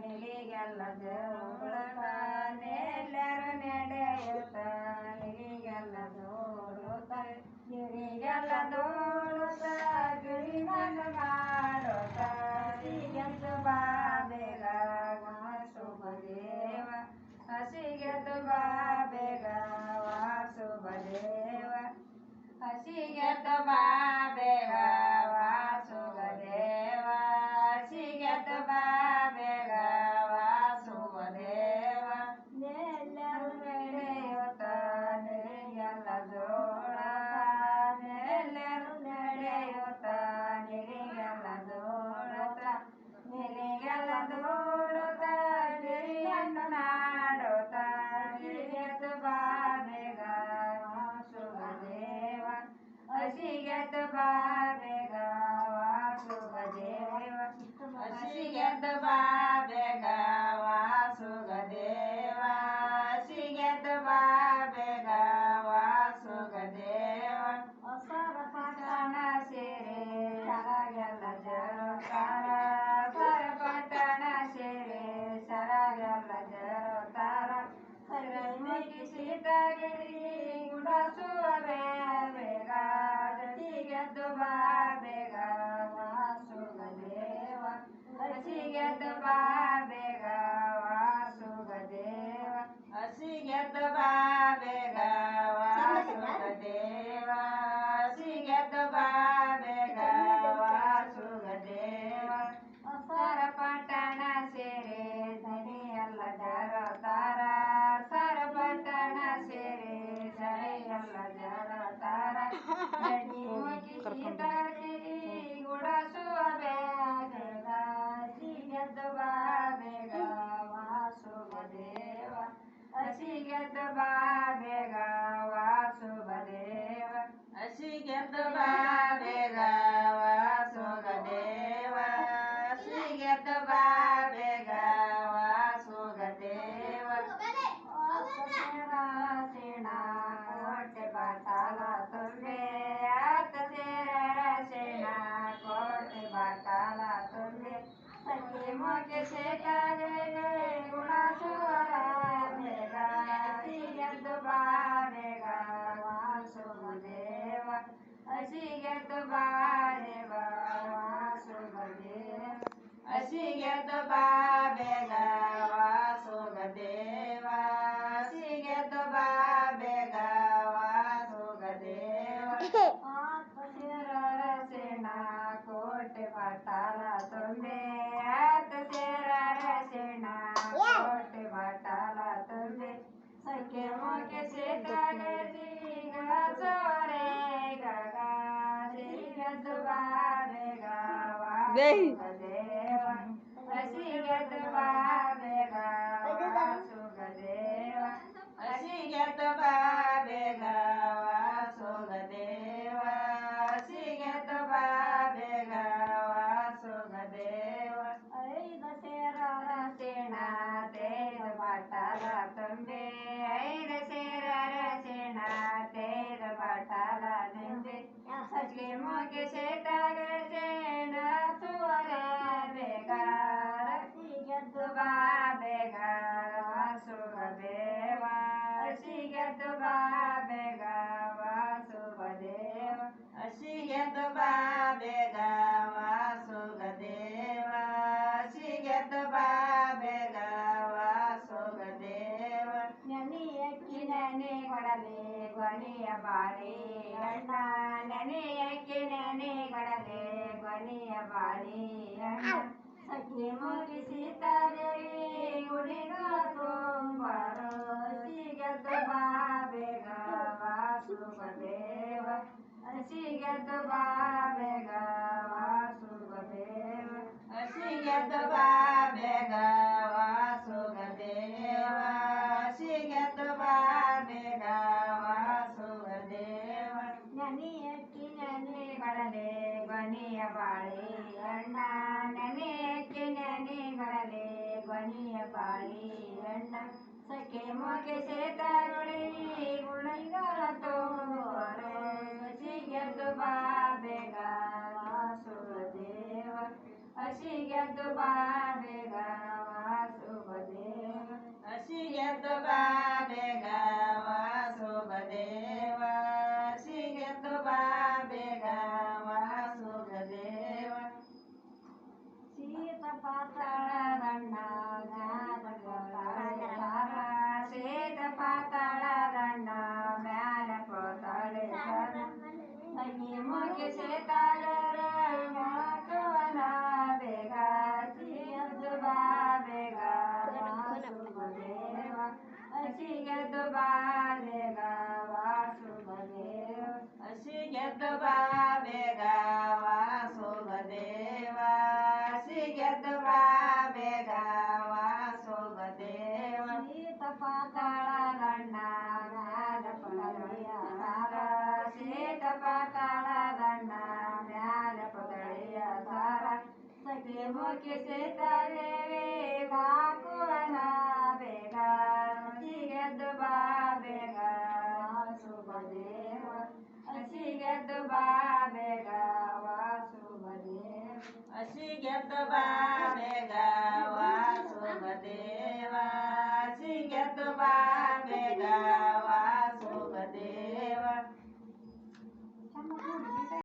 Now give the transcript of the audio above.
ನಿಲಿಗೆಲ್ಲ ಜೋಳುತ್ತ ನೆಲ್ಲರು ನಡೆಯುತ್ತ ನಿಲಿಗೆಲ್ಲ ಜೋಳುತ್ತ ಗಿರಿಗೆಲ್ಲ ದೋಳುತ್ತ ಗಿರಿಮನ ಮಾಡುತ್ತ ಹಸಿಗೆದ್ದು ಬಾ ಬೇಗ ವಾಸುದೇವ ಹಸಿಗೆದ್ದು ಬಾ ಬೇಗ ವಾಸುದೇವ ಹಸಿಗೆದ್ದು ಬಾ ಬೇಗ ವಾಸುದೇವ ಹಸಿಗೆದ್ದು ಬಾ ಬೇಗ ವಾಸುದೇವ ನೆಲ್ಲರು ನಡೆಯುತ್ತ ನಿಲಿಗೆಲ್ಲ ಜೋಳ ನೆಲ್ಲರು ನಡೆಯುತ್ತ ನಿಲಿಗೆಲ್ಲ ಜೋಳುತ್ತ ನಿಲಿಗೆಲ್ಲ ದೋಳುತ್ತ ಗಿರಿಯನ್ನು ನಾಡುತ್ತ ಗಿರಿಗೆದ್ದು ಬಾ ಬೇಗ ವಾಸುದೇವ ಹಸಿಗೆದ್ದು ಬಾ ಬೇಗ ವಾಸುದೇವ ಹಸಿಗೆದ್ದು ಬಾ ಬೇಗ ವಾಸುದೇವ ಹಸಿಗೆದ್ದು ಬಾ ಬೇಗ ವಾಸುದೇವ ಹೊಸರ ಪಟ್ಟಣ ಸೇರಿ ಸರಗೆಲ್ಲ ಜರುತ್ತಾರ ಹೊಸರ ಪಟ್ಟಣ ಸೇರಿ ಸರಗೆಲ್ಲ ಜರುತ್ತಾರ ಸರಮುಖಿ ಸೀತಾಗಿರಿ ಗುಡಸುವ ಬೇಗ ಹಸಿಗೆದ್ದು ಬಾ ಬೇಗ ವಾಸುದೇವ ಹಸಿಗೆದ್ದು ಬಾ ಬೇಗ ವಾಸುದೇವ ಹಸಿಗೆದ್ದು ಬಾ ಬೇಗ ವಾಸುದೇವ ಹಸಿಗೆದ್ದು ಬಾ ಬೇಗ ವಾಸುದೇವ ಹೊಸರ ಪಟ್ಟಣ ಸೇರಿ ಸರಿಯಲ್ಲ ಜರುತ್ತಾರ ಸರ ಪಟ್ಟಣ ಸೇರಿ ಸರಿಯಲ್ಲ ಜರುತ್ತಾರ ಗುಡಸುವ ಬೇಗ ಹಸಿಗೆದ್ದು ಬಾ ಬೇಗ ವಾಸುದೇವ ಹಸಿಗೆದ್ದು ಬಾ ಬೇಗ ವಾಸುದೇವ ಹಸಿಗೆದ್ದು ಬಾ ಬೇಗ ವಾಸುದೇವ ಹಸಿಗೆದ್ದು ಬಾ ಬೇಗ ವಾಸುದೇವ ಸೇನ ಕೋಟೆ ಬಾಟಾಲ ತುಂಬೆ ಆತ ಸೇರ ಸೇನ ಕೋಟೆ ಬಾಟಾಲ ತುಂಬೆ ಸಖಿ ಮೊಗೆ ಸೇತಾಗೆ ಗುಣಸುವರ ಬೇಗ ಹಸಿಗೆದ್ದು ಬಾ ಬೇಗ ವಾಸುದೇವ ಹಸಿಗೆದ್ದು ಬಾ ದೇವ ವಾಸುದೇವ ಹಸಿಗೆದ್ದು ಬಾ ಬೇಗ ವಾಸುದೇವ ಹಸಿಗೆದ್ದು ಬಾ ಬೇಗ ವಾಸುದೇವ ಸೇರರ ಸೇನ ಕೋಟೆ ಬಾಟಾಲ ತುಂಬೆ ಆತ ಸೇರರ ಸೇನ ಕೋಟೆ ಬಾಟಾಲ ತುಂಬೆ ಸಖೆ ಮೊಗೆ ಸೇತಾಗೆ ಸೋರೆ ಗಗ ಹಸಿಗೆದ್ದು ಬಾ ಬೇಗ ವಾಸುದೇವ ಹಸಿಗೆದ್ದು ಬಾ ಬೇಗ ವಾಸುದೇವ ಹಸಿಗೆದ್ದು ಬಾ ಬೇಗ ವಾಸುದೇವ ಹಸಿಗೆದ್ದು ಬಾ ಬೇಗ ವಾಸುದೇವ ಐದ ಸೇರರ ಸೇನ ತೇದ ಬಾಟಾಲ ತುಂಬೆ ಐದ ಸೇರರ ಸೇನ ತೇದ ಬಾಟಾಲ ತುಂಬೆ ಸಖಿ ಮೊಗೆ ಸೇತಾಗೆ ಸೇನ ಸುವರೆ ಬೇಗ ಹಸಿಗೆದ್ದು ಬಾ ಬೇಗ ವಾಸುದೇವ ಹಸಿಗೆದ್ದು ಬಾ ಬೇಗ ವಾಸುದೇವ ಹಸಿಗೆದ್ದು ಬಾ ಬೇಗ ವಾಸುದೇವ ಹಸಿಗೆದ್ದು ಬಾ ಬೇಗ ವಾಸುದೇವ ನೆನೆಯಕ್ಕಿ ನೆನೆಗೊಡಲೆ ಗೊನೆಯ ಬಾಳಿ ಅಣ್ಣ ನೆನೆಯಕ್ಕಿ ನೆನೆಗೊಡಲೆ ಗೊನೆಯ ಬಾಳಿ ಅಣ್ಣ ಸಖಿ ಮೊಗೆ ಸೀತಾದೇವಿ ಗುಡಿಗಳ ತುಂಬರು ಹಸಿಗೆದ್ದು ಬಾ ಬೇಗ ವಾಸುದೇವ ಹಸಿಗೆದ್ದು ಬಾ ಬೇಗ ವಾಸುದೇವ ಹಸಿಗೆದ್ದು ಬಾ ಬೇಗ ವಾಸುದೇವ ಹಸಿಗೆದ್ದು ಬಾ ಬೇಗ ವಾಸುದೇವ ನೆನೆಯಕ್ಕಿ ನೆನೆಗೊಡಲೆ ಗೊನೆಯ ಬಾಳಿ ಅಣ್ಣ ನೆನೆಯಕ್ಕಿ ನೆನೆಗೊಡಲೆ ಗೊನೆಯ ಬಾಳಿ ಅಣ್ಣ ಸಖಿ ಮೊಗೆ ಸೇತಾಗುಳಿ ಗುಳಿಗಳ ತೋರೆ ಹಸಿಗೆದ್ದು ಬಾ ಬೇಗ ವಾಸುದೇವ ಹಸಿಗೆದ್ದು ಬಾ ಬೇಗ ವಾಸುದೇವ ಹಸಿಗೆದ್ದು ಬಾ ಬೇಗ ವಾಸುದೇವ ಹಸಿಗೆದ್ದು ಬಾ ಬೇಗ ವಾಸುದೇವ ಸೀತ ಪಾತಾಳದಣ್ಣ ಸೀತ ಪಾತಾಳದಣ್ಣ ಮ್ಯಾಲ ಪೋತಾಳೆ ಸಗಿ ಮುಗಿ ಸೀತಾಗರ ಮಾಕವನ ಬೇಗ ಹಸಿಗೆದ್ದು ಬಾ ಬೇಗ ವಾಸುದೇವ ಹಸಿಗೆದ್ದು ಬಾ ಬೇಗ ವಾಸುದೇವ ಹಸಿಗೆದ್ದು ಬಾ ಬೇಗ ವಾಸುದೇವ ಹಸಿಗೆದ್ದು ಬಾ ಬೇಗ ವಾಸುದೇವ ಸೀತ ಪಾತಾಳದಣ್ಣ ಮ್ಯಾಲ ಪೊದಳಿಯ ಸಾರ ಸೀತ ಪಾತಾಳದಣ್ಣ ಮ್ಯಾಲ ಪೊದಳಿಯ ಸಾರ ಸಖಿ ಮುಖಿ ಸೀತಾದೇವಿ ಕಾಕುವನ ಬೇಗ ಹಸಿಗೆದ್ದು ಬಾ ಬೇಗ ವಾಸುದೇವ ಹಸಿಗೆದ್ದು ಬಾ ಬೇಗ ವಾಸುದೇವ ಹಸಿಗೆದ್ದು ಬಾ ಬೇಗ ವಾಸುದೇವ ಹಸಿಗೆದ್ದು ಬಾ